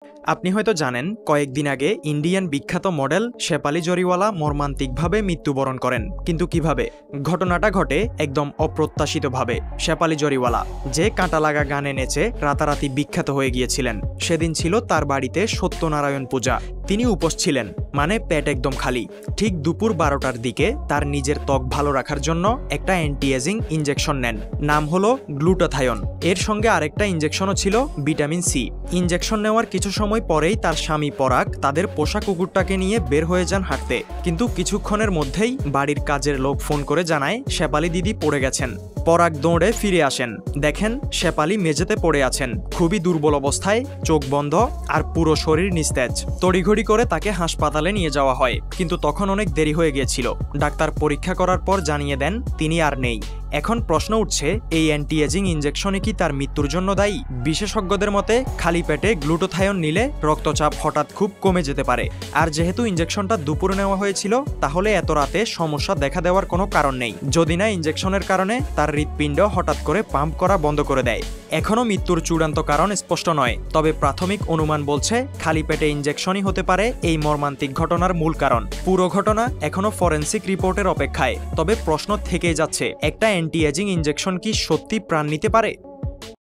আপনি হয়তো জানেন কয়েকদিন আগে ইন্ডিয়ান বিখ্যাত মডেল শেফালি জরিওয়ালা মর্মান্তিকভাবে মৃত্যুবরণ করেন। কিন্তু কিভাবে? ঘটনাটা ঘটে একদম অপ্রত্যাশিতভাবে। শেফালি জরিওয়ালা, যে কাঁটা লাগা গানে নেচে রাতারাতি বিখ্যাত হয়ে গিয়েছিলেন, সেদিন ছিল তার বাড়িতে সত্যনারায়ণ পূজা। তিনি উপোস ছিলেন, মানে পেট একদম খালি। ঠিক দুপুর 12টার দিকে তার নিজের ত্বক ভালো রাখার জন্য একটা অ্যান্টি এজিং ইনজেকশন নেন। নাম হলো গ্লুটাথায়ন। এর সঙ্গে আরেকটা ইনজেকশনও ছিল ভিটামিন সি। ইনজেকশন নেওয়ার কিছু সময় পরেই তার স্বামী পরাগ তাদের পোষা কুকুরটাকে নিয়ে বের হয়ে যান হাঁটতে। কিন্তু কিছুক্ষণের মধ্যেই বাড়ির কাজের লোক ফোন করে জানায় শেফালি দিদি পড়ে গেছেন। পরাগ দৌড়ে ফিরে আসেন, দেখেন শেফালি মেঝেতে পড়ে আছেন, খুবই দুর্বল অবস্থায়, চোখ বন্ধ আর পুরো শরীর নিস্তেজ। তড়িঘড়ি করে তাকে হাসপাতালে নিয়ে যাওয়া হয়, কিন্তু তখন অনেক দেরি হয়ে গিয়েছিল। ডাক্তার পরীক্ষা করার পর জানিয়ে দেন তিনি আর নেই। এখন প্রশ্ন উঠছে, এই অ্যান্টি এজিং ইনজেকশনে কি তার মৃত্যুর জন্য দায়ী? বিশেষজ্ঞদের মতে খালি পেটে গ্লুটাথায়ন নিলে রক্তচাপ হঠাৎ খুব কমে যেতে পারে। আর যেহেতু ইনজেকশনটা দুপুরে নেওয়া হয়েছিল, তাহলে এত রাতে সমস্যা দেখা দেওয়ার কোনো কারণ নেই, যদি না ইনজেকশনের কারণে তার হৃৎপিণ্ড হঠাৎ করে পাম্প করা বন্ধ করে দেয়। এখনও মৃত্যুর চূড়ান্ত কারণ স্পষ্ট নয়, তবে প্রাথমিক অনুমান বলছে খালি পেটে ইনজেকশনই হতে পারে এই মর্মান্তিক ঘটনার মূল কারণ। পুরো ঘটনা এখনও ফরেনসিক রিপোর্টের অপেক্ষায়। তবে প্রশ্ন থেকেই যাচ্ছে, একটা অ্যান্টি এজিং ইনজেকশন কি সত্যি প্রাণ নিতে পারে?